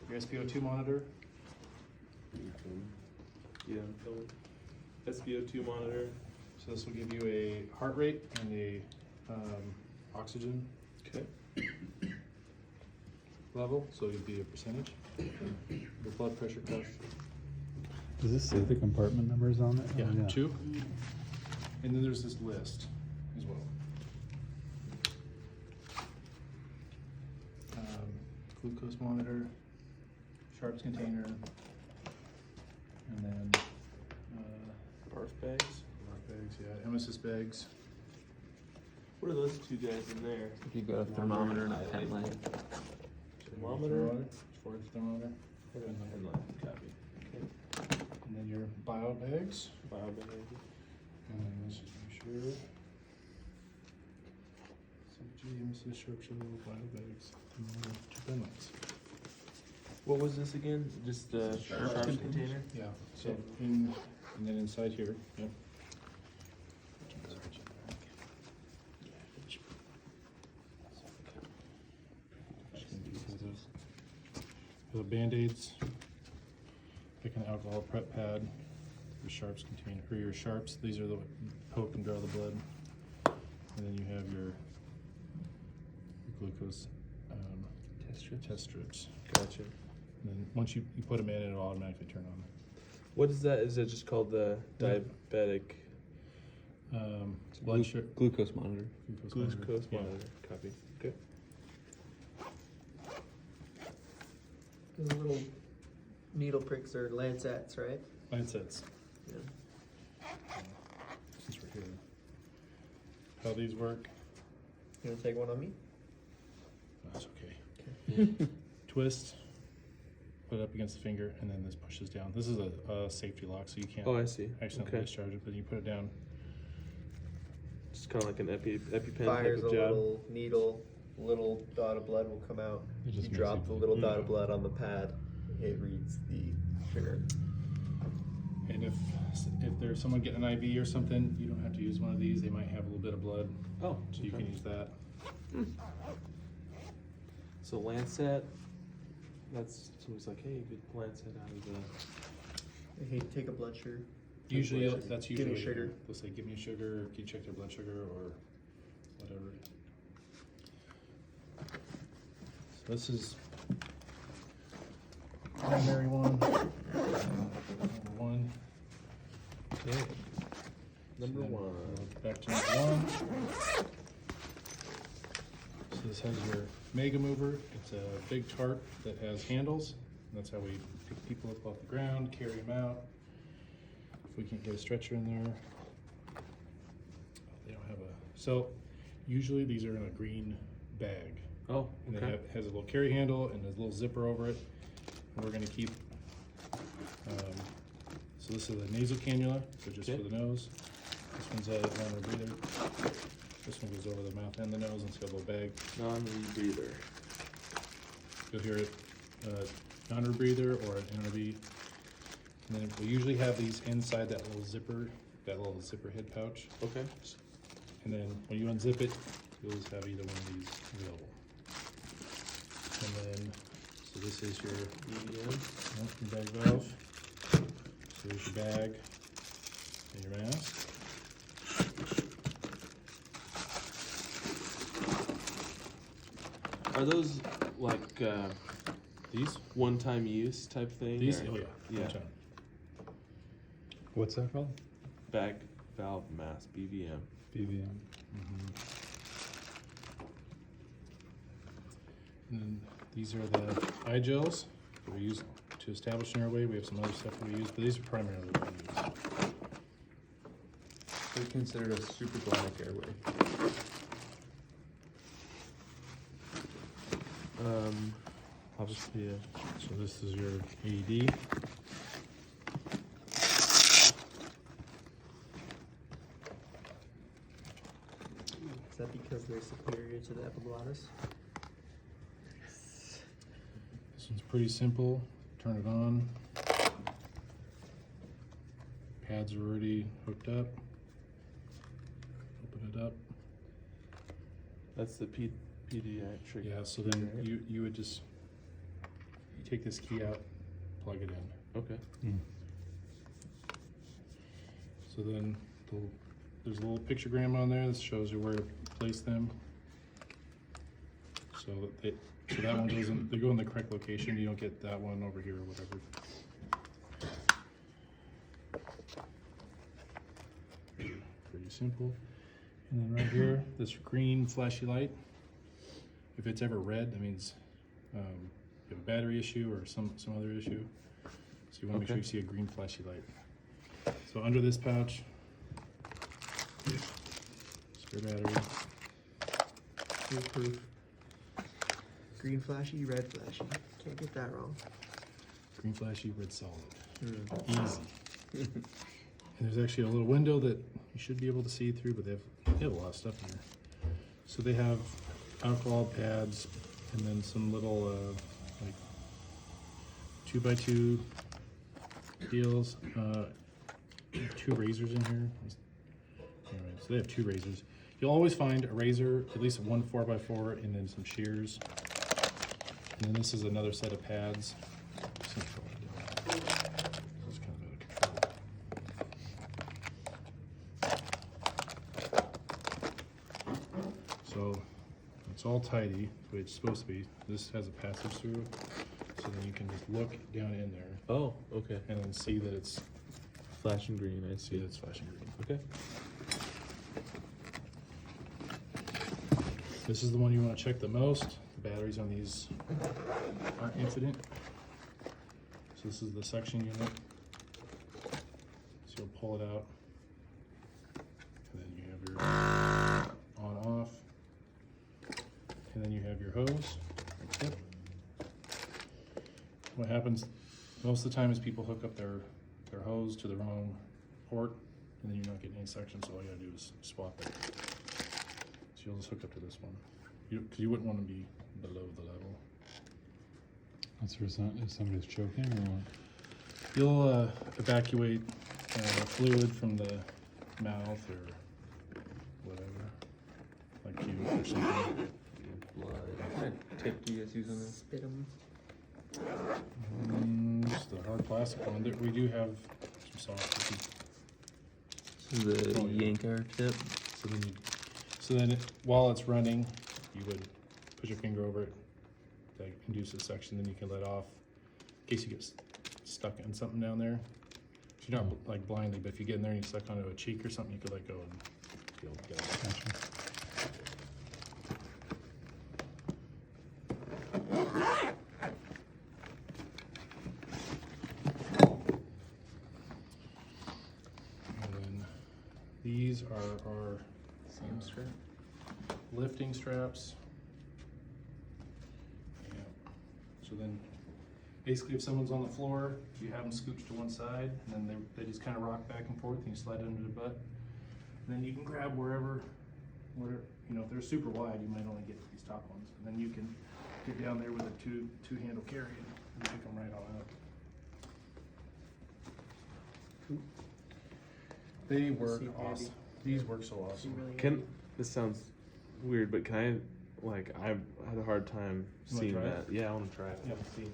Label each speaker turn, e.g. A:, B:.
A: your SpO2 monitor.
B: Yeah, I'm filming. SpO2 monitor.
A: So this will give you a heart rate and a oxygen
B: Okay.
A: level, so it'd be a percentage. The blood pressure cuff.
C: Does this say the compartment numbers on it?
A: Yeah,
C: Oh,
A: 2. And then there's this list as well. Glucose monitor, Sharps container, and then
B: Barf bags.
A: barf bags, yeah, emesis bags.
B: What are those two guys in there?
D: If you got a thermometer and a pen light.
B: Thermometer?
A: For thermometer.
B: Headline copy. Okay.
A: And then your bio bags.
B: Bio bag.
A: And then let's just make sure. CG, emesis, Sharp shell, bio bags, thermometer, 2 pen lights.
B: What was this again? Just the Sharps container?
A: Yeah, so and then inside here, yep. The Band-Aids, pick an alcohol prep pad, your Sharps container, or your Sharps, these are the poke and draw the blood. And then you have your glucose test strips.
B: Gotcha.
A: And then once you put them in, it'll automatically turn on.
B: What is that? Is it just called the diabetic
A: Blood sugar,
D: Glucose monitor.
B: glucose
A: Yeah.
B: monitor? Copy. Okay.
E: The little needle pricks are Lancets, right?
A: Lancets.
E: Yeah.
A: Since we're here. How these work?
E: You wanna take one on me?
A: That's okay. Twist, put it up against the finger, and then this pushes down. This is a safety lock, so you can't
B: Oh, I see.
A: accidentally
B: Okay.
A: discharge it, but you put it down.
B: Just kind of like an EpiPen
E: Fires
B: type
E: a
B: of job.
E: little needle, little dot of blood will come out.
A: It just
E: You
A: makes
E: drop
A: it-
E: the little dot
A: yeah.
E: of blood on the pad, it reads the sugar.
A: And if there's someone getting an IV or something, you don't have to use one of these. They might have a little bit of blood,
B: Oh,
A: so you can use that.
B: So Lancet, that's somebody's like, hey, good Lancet out of the.
E: Hey, take a blood sugar.
A: Usually,
E: blood sugar.
A: that's
E: Give me
A: usually
E: sugar.
A: They'll say, "Give me sugar," or "Can you check their blood sugar," or whatever. So this is primary one. Number 1.
B: Okay. Number
A: Then
B: 1.
A: Back to number 1. So this has your Mega Mover. It's a big tarp that has handles. And that's how we pick people up off the ground, carry them out. If we can't get a stretcher in there, they don't have a. So usually these are in a green bag,
B: Oh,
A: and
B: okay.
A: it has a little carry handle and there's a little zipper over it. And we're going to keep. So this is a nasal cannula, so just
B: Okay.
A: for the nose. This one's a non-rebreather. This one goes over the mouth and the nose, and it's got a little bag.
B: Non-rebreather.
A: You'll hear it, non-rebreather or an NRB. And then we usually have these inside that little zipper head pouch.
B: Okay.
A: And then when you unzip it, you'll just have either one of these available. And then, so this is your,
B: BVM.
A: your bag valve. So there's your bag and your mask.
B: Are those like
A: These?
B: one-time use type thing?
A: These?
B: or-
A: Oh yeah.
B: Yeah.
A: One time.
C: What's that called?
B: Bag valve mask, BVM.
C: BVM.
A: And then these are the eye gels that we use to establish an airway. We have some other stuff that we use, but these are primarily what we use.
D: They're considered a supraglottic airway.
B: Obviously,
A: So this is your AED.
E: Is that because they're superior to the epiglottis?
A: This one's pretty simple. Turn it on. Pads are already hooked up. Open it up.
B: that's the pediatric.
A: Yeah, so then
B: right?
A: you would just you take this key out, plug it in.
B: Okay.
A: So then there's a little pictogram on there that shows you where to place them. So that one goes in, they go in the correct location. You don't get that one over here or whatever. Pretty simple. And then right here, this green flashy light. If it's ever red, that means you have a battery issue or some other issue. So you want to make sure you see a green flashy light. So under this pouch, spare battery.
E: Foolproof. Green flashy, red flashy. Can't get that wrong.
A: Green flashy, red solid. Easy. And there's actually a little window that you should be able to see through, but they have a lot of stuff in here. So they have alcohol pads and then some little like 2x2 deals. 2 razors in here. Anyway, so they have 2 razors. You'll always find a razor, at least one 4x4, and then some shears. And then this is another set of pads. It's kind of out of control. So it's all tidy, the way it's supposed to be. This has a passage through, so then you can just look down in there
B: Oh, okay.
A: and then see that it's
B: Flashing green, I see.
A: flashing green.
B: Okay.
A: This is the one you want to check the most. The batteries on these aren't infinite. So this is the suction unit. So you'll pull it out. And then you have your on off. And then you have your hose. That's it. What happens most of the time is people hook up their hose to the wrong port, and then you're not getting any suction, so all you gotta do is swap it. So you'll just hook up to this one. Because you wouldn't want to be below the level.
C: That's for if somebody's choking or what?
A: You'll evacuate fluid from the mouth or whatever, like puke or something.
D: Blood. What kind of tape do you guys use on this?
E: Spit 'em.
A: Just the hard plastic one. We do have some soft.
D: This is the
A: Oh, yeah.
D: Yanker tip.
A: So then while it's running, you would put your finger over it to induce a suction, then you can let off in case you get stuck in something down there. So you're not like blindly, but if you get in there and you stuck onto a cheek or something, you could let go and be able to get it.
C: Gotcha.
A: And then these are our
D: Same strap.
A: lifting straps. Yeah. So then, basically, if someone's on the floor, you have them scooched to one side, and then they just kind of rock back and forth, and you slide under the butt. And then you can grab where, you know, if they're super wide, you might only get these top ones. And then you can get down there with a two-handle carry and pick them right on up. They work
E: Super handy.
A: awesome. These work so awesome.
E: Really
B: Can this sounds weird, but can I like I've had a hard time
A: You wanna
B: seeing
A: try it?
B: that. Yeah, I want to try it.
A: Yeah, see.